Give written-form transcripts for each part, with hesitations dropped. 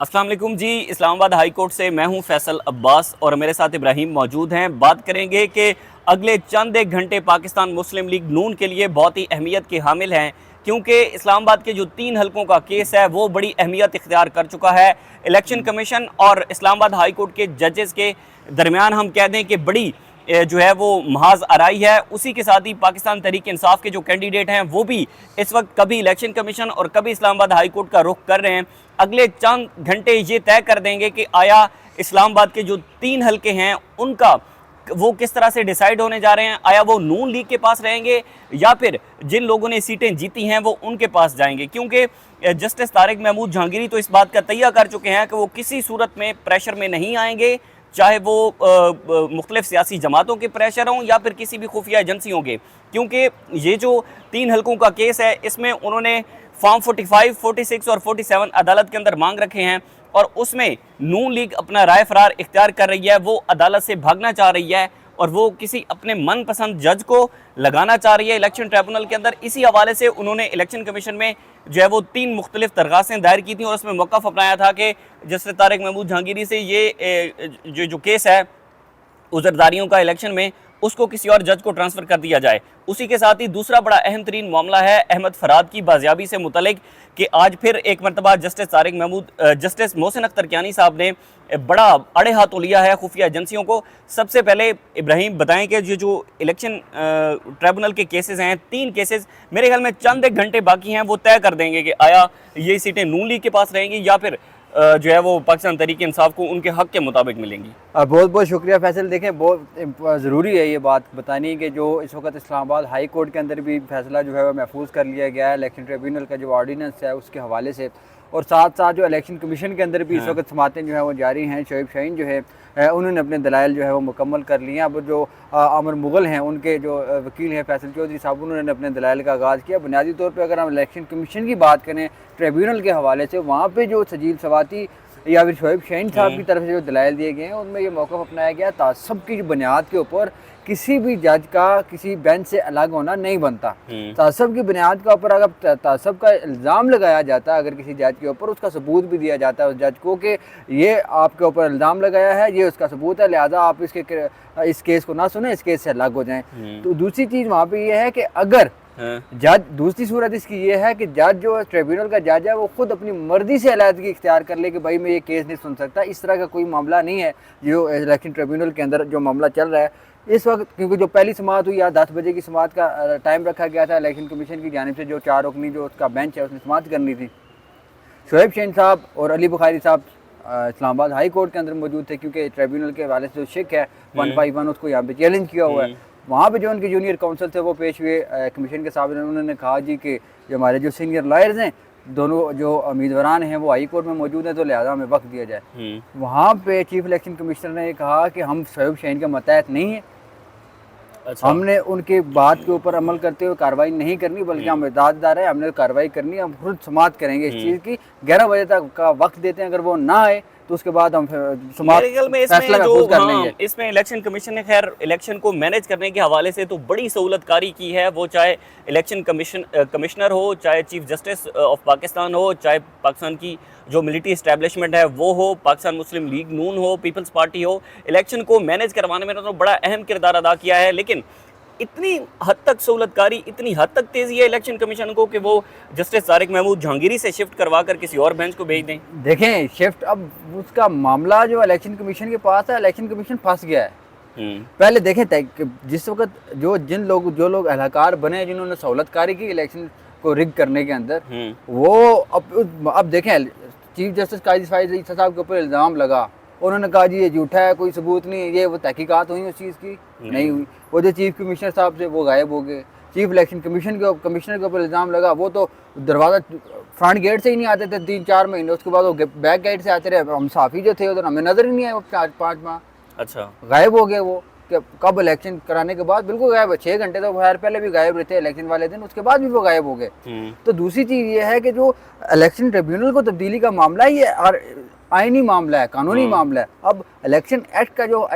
अस्सलाम वालेकुम जी। Islamabad high court से मैं हूं फैसल अब्बास और मेरे साथ इब्राहिम मौजूद हैं। बात करेंगे कि अगले चंद एक घंटे पाकिस्तान मुस्लिम लीग नून के लिए बहुत ही अहमियत के हामिल हैं, क्योंकि इस्लामाबाद के जो 3 हलकों का केस है वो बड़ी अहमियत इख्तियार कर चुका है। इलेक्शन कमीशन और इस्लामाबाद हाई कोर्ट के जजेस के दरमियान हम कह दें कि बड़ी जो है वो महाज आराई है। उसी के साथ ही पाकिस्तान तहरीक इंसाफ के जो कैंडिडेट हैं वो भी इस वक्त कभी इलेक्शन कमीशन और कभी इस्लामाबाद हाई कोर्ट का रुख कर रहे हैं। अगले चंद घंटे ये तय कर देंगे कि आया इस्लामाबाद के जो 3 हलके हैं उनका वो किस तरह से डिसाइड होने जा रहे हैं। आया वो नून लीग के पास रहेंगे या फिर जिन लोगों ने सीटें जीती हैं वो उनके पास जाएंगे, क्योंकि जस्टिस तारिक महमूद जहांगीरी तो इस बात का तैयार कर चुके हैं कि वो किसी सूरत में प्रेशर में नहीं आएंगे, चाहे वो मुख्तलिफ सियासी जमातों के प्रेशर हों या फिर किसी भी खुफिया एजेंसियों के। क्योंकि ये जो 3 हलकों का केस है इसमें उन्होंने फॉर्म 45, 46 और 47 अदालत के अंदर मांग रखे हैं और उसमें नून लीग अपना राय फरार इख्तियार कर रही है। वो अदालत से भागना चाह रही है और वो किसी अपने मनपसंद जज को लगाना चाह रही है इलेक्शन ट्रिब्यूनल के अंदर। इसी हवाले से उन्होंने इलेक्शन कमीशन में जो है वो 3 मुख्तलिफ दरखास्तें दायर की थी और उसमें मौक़िफ़ अपनाया था कि जस्टिस तारिक महमूद जहांगीरी से ये जो केस है उज़रदारियों का इलेक्शन में, उसको किसी और जज को ट्रांसफ़र कर दिया जाए। उसी के साथ ही दूसरा बड़ा अहम तरीन मामला है अहमद फराद की बाजियाबी से मुतल्लिक कि आज फिर एक मरतबा जस्टिस मोहसिन अख्तर कियानी साहब ने बड़ा अड़े हाथों लिया है खुफिया एजेंसियों को। सबसे पहले इब्राहिम बताएं कि जो इलेक्शन ट्रिब्यूनल के केसेस हैं, 3 केसेस मेरे ख्याल में चंद एक घंटे बाकी हैं, वो तय कर देंगे कि आया ये सीटें नून लीग के पास रहेंगी या फिर जो है वो पाकिस्तान तहरीक इंसाफ को उनके हक के मुताबिक मिलेंगी। बहुत बहुत शुक्रिया फैसल। देखें, बहुत ज़रूरी है ये बात बतानी कि जो इस वक्त इस्लामाबाद हाई कोर्ट के अंदर भी फैसला जो है वो महफूज कर लिया गया है इलेक्शन ट्रिब्यूनल का जो ऑर्डीनेंस है उसके हवाले से, और साथ साथ जो इलेक्शन कमीशन के अंदर भी इस वक्त समातें जो है वो जारी हैं। शोएब शाहीन जो है उन्होंने अपने दलाइल जो है वो मुकम्मल कर लिए हैं। अब जो अमर मुग़ल हैं उनके जो वकील हैं फैसल चौधरी साहब, उन्होंने अपने दलाइल का आगाज़ किया। बुनियादी तौर पर अगर हम इलेक्शन कमीशन की बात करें ट्रिब्यूनल के हवाले से, वहाँ पर जो सजील सवाती या फिर शोएब शाहीन साहब की तरफ से जो दलाइल दिए गए हैं उनमें ये मौक़िफ़ अपनाया गया तासब की बुनियाद के ऊपर किसी भी जज का किसी बेंच से अलग होना नहीं बनता। तासब की बुनियाद के ऊपर अगर तासब का इल्ज़ाम लगाया जाता है, अगर किसी जज के ऊपर, उसका सबूत भी दिया जाता है उस जज को कि ये आपके ऊपर इल्ज़ाम लगाया है, ये उसका सबूत है, लिहाजा आप इस केस को ना सुने, इस केस से अलग हो जाएं। तो दूसरी चीज़ वहाँ पर यह है कि अगर जज, दूसरी सूरत इसकी ये है कि जज जो ट्रिब्यूनल का जज है वो खुद अपनी मर्जी से अलहदगी इख्तियार कर ले कि भाई मैं ये केस नहीं सुन सकता। इस तरह का कोई मामला नहीं है जो इलेक्शन ट्रिब्यूनल के अंदर जो मामला चल रहा है इस वक्त, क्योंकि जो पहली समाअत हुई या 10 बजे की समाअत का टाइम रखा गया था इलेक्शन कमीशन की जानिब से, जो 4 रुकनी जो उसका बेंच है उसने समाअत करनी थी। शोएब शाहीन साहब और अली बुखारी साहब इस्लामाबाद हाई कोर्ट के अंदर मौजूद थे, क्योंकि ट्रिब्यूनल के हवाले से जो शिक है 151 उसको यहाँ पे चैलेंज किया हुआ है। वहाँ पे जो उनके जूनियर काउंसिल थे वो पेश हुए कमीशन के सामने। उन्होंने कहा जी कि जो हमारे जो सीनियर लॉयर्स हैं, दोनों जो उम्मीदवारान हैं वो हाई कोर्ट में मौजूद हैं, तो लिहाजा हमें वक्त दिया जाए। वहाँ पे चीफ इलेक्शन कमिश्नर ने कहा कि हम शोएब शाहीन के मतहत नहीं हैं। अच्छा। हमने उनके बात के ऊपर अमल करते हुए कार्रवाई नहीं करनी, बल्कि हम इजाज़तदार हैं, हमने कार्रवाई करनी है, हम खुद समाअत करेंगे इस चीज़ की। 11 बजे तक का वक्त देते हैं, अगर वो ना आए तो उसके बाद हम इसमें इलेक्शन कमीशन ने खैर इलेक्शन को मैनेज करने के हवाले से तो बड़ी सहूलतकारी की है। वो चाहे इलेक्शन कमिश्नर हो, चाहे चीफ जस्टिस ऑफ पाकिस्तान हो, चाहे पाकिस्तान की जो मिलिट्री इस्टेब्लिशमेंट है वो हो, पाकिस्तान मुस्लिम लीग नून हो, पीपल्स पार्टी हो, इलेक्शन को मैनेज करवाने में तो बड़ा अहम किरदार अदा किया है। लेकिन इतनी हद तक सहूलतकारी, इतनी हद तक तेज़ी है इलेक्शन कमीशन को कि वो जस्टिस तारिक महमूद जहांगीरी से शिफ्ट करवा कर किसी और बेंच को भेज दें। देखें, शिफ्ट अब उसका मामला जो इलेक्शन कमीशन के पास है, इलेक्शन कमीशन फंस गया है। पहले देखें जिस वक्त जो लोग अहलकार बने, जिन्होंने सहूलतकारी की इलेक्शन को रिग करने के अंदर, वो अब देखें चीफ जस्टिस काजी फायद ईसा साहब के ऊपर इल्ज़ाम लगा, उन्होंने कहा जी ये झूठा है, कोई सबूत नहीं है, ये वो तहकीकात हुई उस चीज़ की नहीं हुई। वो जो चीफ कमिश्नर साहब थे वो गायब हो गए। चीफ इलेक्शन कमिश्नर के ऊपर इल्ज़ाम लगा, वो तो दरवाज़ा फ्रंट गेट से ही नहीं आते थे 3-4 महीने, उसके बाद वो बैक गेट से आते रहे। हम साफ़ी जो थे उधर हमें नज़र ही नहीं आए वो 4-5 माह। अच्छा, गायब हो गए वो कब इलेक्शन कराने के बाद बिल्कुल गायब है। 6 घंटे तो खैर पहले भी गायब रहते इलेक्शन वाले दिन, उसके बाद भी वो गायब हो गए। तो दूसरी चीज़ ये है कि जो इलेक्शन ट्रिब्यूनल को तब्दीली का मामला ही है और आईनी मामला है, कानूनी मामला है। अब इलेक्शन एक्ट का जो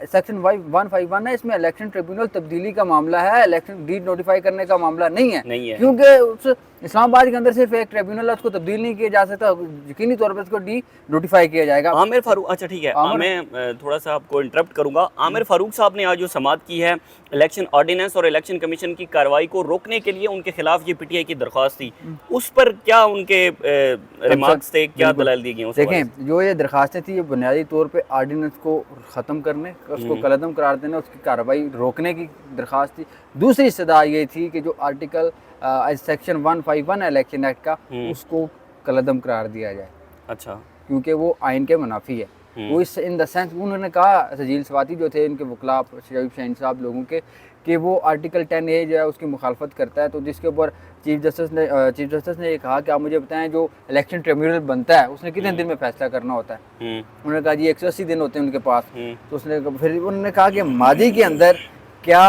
सेक्शन 151 है, इसमें इलेक्शन ट्रिब्यूनल तब्दीली का मामला है, इलेक्शन डी नोटिफाई करने का मामला नहीं है। क्योंकि इस्लामाबाद के अंदर सिर्फ एक ट्रिब्यूनल है, उसको तब्दील नहीं किया जा सकता, यकीनी तौर पर उसको डी नोटिफाई किया जाएगा। आमिर फारूक, अच्छा ठीक है, मैं थोड़ा सा आपको इंटरप्ट करूंगा। आमिर फारूक साहब ने आज जो समाअत की है इलेक्शन ऑर्डिनेंस और इलेक्शन कमीशन की कार्रवाई को रोकने के लिए, उनके खिलाफ ये पीटीआई की दरख्वास्त थी, उस पर क्या उनके रिमार्क्स थे, क्या दलाल दी गई? देखें, जो ये दरख्वास्तें थी ये बुनियादी तौर पे ऑर्डिनेंस को ख़त्म करने, उसको कलअदम करार देने, उसकी कार्रवाई रोकने की दरख्वास्त थी। दूसरी इस्तदा ये थी कि जो आर्टिकल सेक्शन 151 इलेक्शन एक्ट का, उसको कलअदम करार दिया जाए। अच्छा, क्योंकि वो आइन के मुनाफी है। वो इस इन द सेंस उन्होंने कहा, सजील सवाती जो थे इनके वकला शरीफ शाहीन साहब लोगों के, कि वो आर्टिकल 10A जो है उसकी मुखालफत करता है। तो जिसके ऊपर चीफ जस्टिस ने ये कहा कि आप मुझे बताएं जो इलेक्शन ट्रिब्यूनल बनता है उसने कितने दिन में फैसला करना होता है। उन्होंने कहा जी 180 दिन होते हैं उनके पास। तो उसने फिर उन्होंने कहा कि माजी के अंदर क्या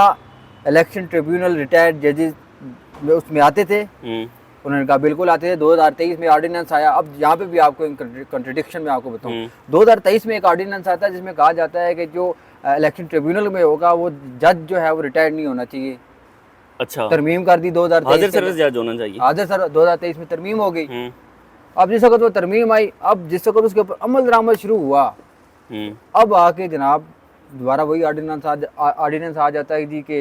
इलेक्शन ट्रिब्यूनल रिटायर्ड जजेस उसमें आते थे? उन्होंने कहा बिल्कुल आते थे। 2023 में ऑर्डिनेंस आया। अब यहाँ पे भी आपको कंट्रडिक्शन में आपको बताऊँ, 2023 में एक ऑर्डिनेंस आता है जिसमें कहा जाता है कि जो इलेक्शन ट्रिब्यूनल में होगा वो जज जो है वो रिटायर्ड नहीं होना चाहिए। अच्छा, तरमीम कर दी 2023 हाजिर सर्विस जज होना चाहिए। हाजिर सर 2023 में तरमीम हो गई। अब जिस वक्त वो तरमीम आई, अब जिस वक्त उसके ऊपर अमल दरामद शुरू हुआ, अब आके जनाब दोबारा वही ऑर्डिनेंस आ जाता है जी कि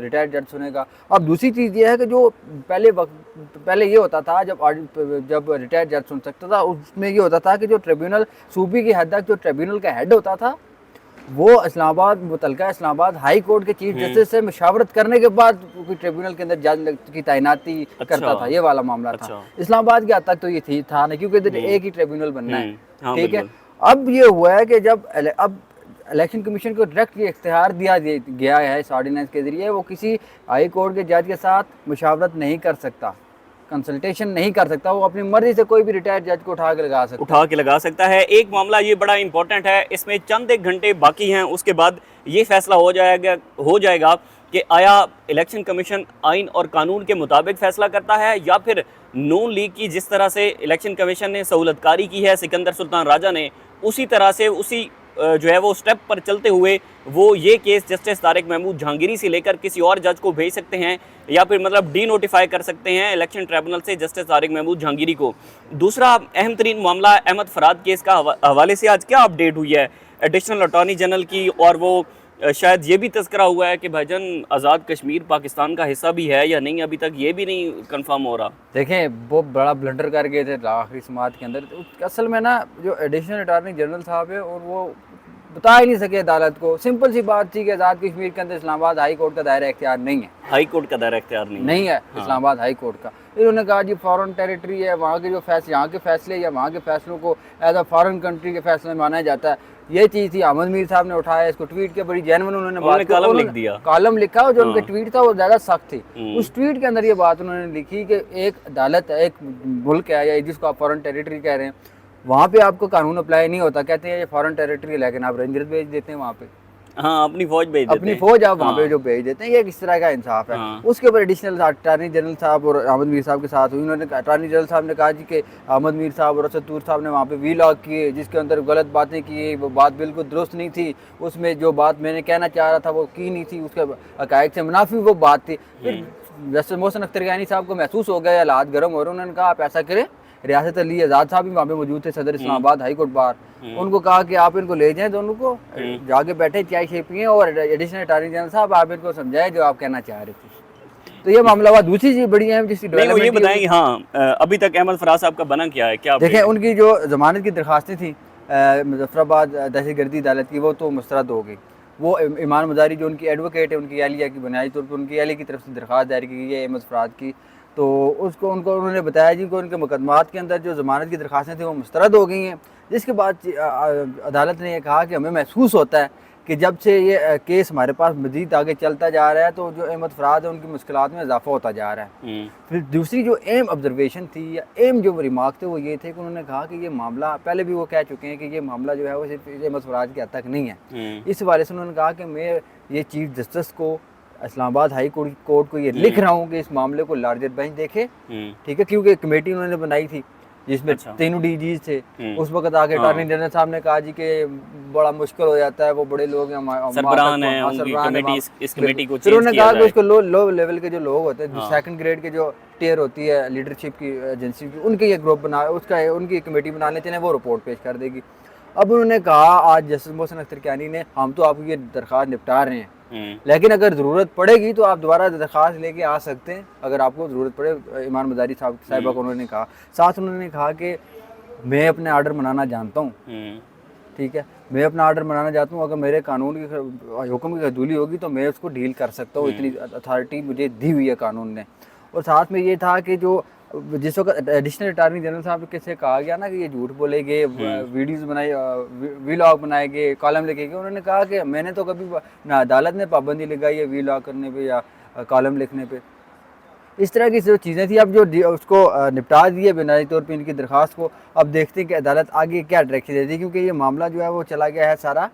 रिटायर्ड जज सुनेगा। अब दूसरी चीज़ ये है कि जो पहले ये होता था जब रिटायर्ड जज सुन सकता था, उसमें ये होता था कि जो ट्रिब्यूनल सूबे की हद तक जो ट्रिब्यूनल का हेड होता था वो मुतलका इस्लामाबाद हाई कोर्ट के चीफ जस्टिस से मशावरत करने के बाद कोई ट्रिब्यूनल के अंदर जज की तैनाती करता था। ये वाला मामला था। इस्लामाबाद के हद तक तो ये था नहीं, क्योंकि इधर एक ही ट्रिब्यूनल बनना है। ठीक है, अब ये हुआ है कि जब अब इलेक्शन कमीशन को डायरेक्ट ये इख्तियार दिया गया है इस ऑर्डिनेंस के जरिए, वो किसी हाई कोर्ट के जज के साथ मशावरत नहीं कर सकता, कंसल्टेशन नहीं कर सकता। वो अपनी मर्जी से कोई भी रिटायर्ड जज को उठा के लगा सकता है। एक मामला ये बड़ा इंपॉर्टेंट है, इसमें चंद एक घंटे बाकी हैं, उसके बाद ये फैसला हो जाएगा कि आया इलेक्शन कमीशन आइन और कानून के मुताबिक फैसला करता है या फिर नून लीग की जिस तरह से इलेक्शन कमीशन ने सहूलतकारी की है सिकंदर सुल्तान राजा ने, उसी तरह से उसी जो है वो स्टेप पर चलते हुए वो ये केस जस्टिस तारिक महमूद जहांगीरी से लेकर किसी और जज को भेज सकते हैं या फिर मतलब डी नोटिफाई कर सकते हैं इलेक्शन ट्रिब्यूनल से जस्टिस तारिक महमूद जहांगीरी को। दूसरा अहम तरीन मामला अहमद फराद केस का हवाले से आज क्या अपडेट हुई है एडिशनल अटॉर्नी जनरल की, और वो शायद ये भी तज़किरा हुआ है कि भाईजान आज़ाद कश्मीर पाकिस्तान का हिस्सा भी है या नहीं, अभी तक ये भी नहीं कंफर्म हो रहा। देखें, वो बड़ा ब्लंडर कर गए थे आखिरी समाअत के अंदर। तो असल में ना जो एडिशनल अटॉर्नी जनरल साहब है और वो बता ही नहीं सके अदालत को। सिंपल सी बात थी कि आज़ाद कश्मीर के अंदर इस्लामाबाद हाई कोर्ट का दायरा इख्तियार नहीं है। हाई कोर्ट का दायरा इख्तियार नहीं है इस्लामाबाद हाई कोर्ट का। इन्होंने कहा जी फॉरेन टेरिटरी है, वहाँ के जो फैसले, यहाँ के फैसले या वहाँ के फैसलों को एज अ फॉरेन कंट्री के फैसले माना जाता है। ये चीज़ थी, अहमद मीर साहब ने उठाया इसको, ट्वीट के बड़ी जेन्युइन उन्होंने कॉलम लिख दिया, कॉलम लिखा, और जो उनका ट्वीट था वो ज़्यादा सख्त थी। उस ट्वीट के अंदर ये बात उन्होंने लिखी कि एक अदालत है, एक मुल्क है या जिसको आप फॉरेन टेरिटरी कह रहे हैं, वहाँ पे आपको कानून अप्लाई नहीं होता। कहते हैं ये फॉरेन टेरिटरी है, लेकिन आप रेंजर्स भेज देते हैं वहाँ पे। हाँ, अपनी फौज भेज देते हैं, अपनी फौज आप वहाँ पे जो भेज देते हैं, ये किस तरह का इंसाफ है। उसके ऊपर एडिशनल अटॉर्नी जनरल साहब और अहमद मीर साहब के साथ हुई। उन्होंने अटॉर्नी जनरल साहब ने कहा जी कि अहमद मीर साहब और असद तूर साहब ने वहाँ पे वीलॉग किए जिसके अंदर गलत बातें की, वो बात बिल्कुल दुरुस्त नहीं थी, उसमें जो बात मैंने कहना चाह रहा था वो की नहीं थी, उसके हक़ाइक़ से मुनाफी वो बात थी। फिर जस्टिस मोहसिन अख्तर गैनी साहब को महसूस हो गया हालात गर्म हो रहे, उन्होंने कहा आप ऐसा करें, रियासत अली आज़ाद साहब भी वहाँ पे मौजूद थे, सदर इस्लामाबाद हाई कोर्ट बार, उनको कहा कि आप इनको ले जाएं, दोनों को जाके बैठे चाय शे पिए और एडिशनल अटॉर्नी जनरल साहब आप इनको समझाएं जो आप कहना चाह रहे थे। तो ये मामला हुआ। दूसरी चीज़ बड़ी अहम जिसकी ये बताएंगे, हाँ अभी तक अहमद फराज साहब का बना क्या है? क्या देखें, उनकी जो जमानत की दरख्वास्तें थी मुजफ्फराबाद दहशतगर्दी अदालत की, वो तो मुस्तरद हो गई। वो ईमान मजारी जो उनकी एडवोकेट है, उनकी एहलिया की बुनियादी तौर पर उनकी एहलिया की तरफ से दरख्वास्त दायर की गई है अहमद फराद की, तो उनको उन्होंने बताया जी को उनके मुकदमात के अंदर जो ज़मानत की दरख्वास्तें थी वो मुस्तरद हो गई हैं। जिसके बाद अदालत ने यह कहा कि हमें महसूस होता है कि जब से ये केस हमारे पास मज़ीद आगे चलता जा रहा है तो जो अहमद फराद है उनकी मुश्किलात में इजाफा होता जा रहा है। फिर दूसरी जो एम ऑब्जर्वेशन थी या एम जो रिमार्क थे वो ये थे कि उन्होंने कहा कि ये मामला, पहले भी वो कह चुके हैं कि ये मामला जो है वो सिर्फ अहमद फराद के हद तक नहीं है। इस हवाले से उन्होंने कहा कि मैं ये चीफ जस्टिस को इस्लामाबाद हाई कोर्ट को ये लिख रहा हूँ कि इस मामले को लार्जर बेंच देखे, ठीक है, क्योंकि कमेटी उन्होंने बनाई थी। जिसमें अच्छा। तीनों डीजीज थे। उस वक्त आके अटॉर्नी जनरल साहब ने कहा जी कि बड़ा मुश्किल हो जाता है, वो बड़े लोग हैं, सरबरान है, उनकी कमेटी इस कमेटी को फिर चेंज उन्होंने किया कहा कि जाए। उसको लो लेवल के जो लोग होते हैं, जो सेकंड ग्रेड के जो टियर होती है लीडरशिप की एजेंसी की, उनकी एक ग्रुप बना, उसका उनकी कमेटी बना लेते हैं, वो रिपोर्ट पेश कर देगी। अब उन्होंने कहा आज जस्टिस मोहसिन अख्तर कियानी ने, हम तो आपकी ये दरख्वास्त निपटा रहे हैं, लेकिन अगर ज़रूरत पड़ेगी तो आप दोबारा दरख्वास्त लेके आ सकते हैं, अगर आपको ज़रूरत पड़े। ईमान मजारी साहिबा को उन्होंने कहा। साथ उन्होंने कहा कि मैं अपने आर्डर बनाना जानता हूँ, ठीक है, मैं अपना आर्डर बनाना चाहता हूँ, अगर मेरे कानून की हुक्म की खजूली होगी तो मैं उसको डील कर सकता हूँ, इतनी अथॉरिटी मुझे दी हुई है कानून ने। और साथ में ये था कि जो जिस वक्त एडिशनल अटॉर्नी जनरल साहब से कहा गया ना कि ये झूठ बोलेंगे, वीडियोस बनाए, वीलॉग बनाएंगे, कॉलम लिखेंगे, उन्होंने कहा कि मैंने तो कभी ना अदालत ने पाबंदी लगाई है वीलॉग करने पे या कॉलम लिखने पे। इस तरह की जो चीज़ें थी, अब जो उसको निपटा दिए बुनियादी तौर पे इनकी दरख्वास्त को। अब देखते हैं कि अदालत आगे क्या डायरेक्शन देती है, क्योंकि ये मामला जो है वो चला गया है सारा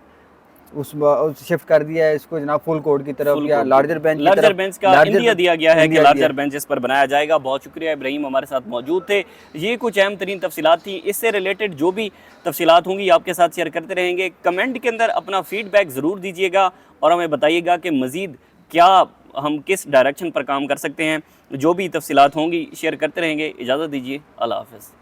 उस शिफ्ट कर दिया है इसको जनाब फुल कोर्ट की तरफ या लार्जर बेंच का इंदिया दिया गया है कि लार्जर बेंच इस पर बनाया जाएगा। बहुत शुक्रिया, इब्राहिम हमारे साथ मौजूद थे। ये कुछ अहम तरीन तफसीलात थी। इससे रिलेटेड जो भी तफसीलात होंगी आपके साथ शेयर करते रहेंगे। कमेंट के अंदर अपना फीडबैक ज़रूर दीजिएगा और हमें बताइएगा कि मज़ीद क्या हम किस डायरेक्शन पर काम कर सकते हैं। जो भी तफसीलात होंगी शेयर करते रहेंगे। इजाज़त दीजिए, अल्लाह हाफ़िज़।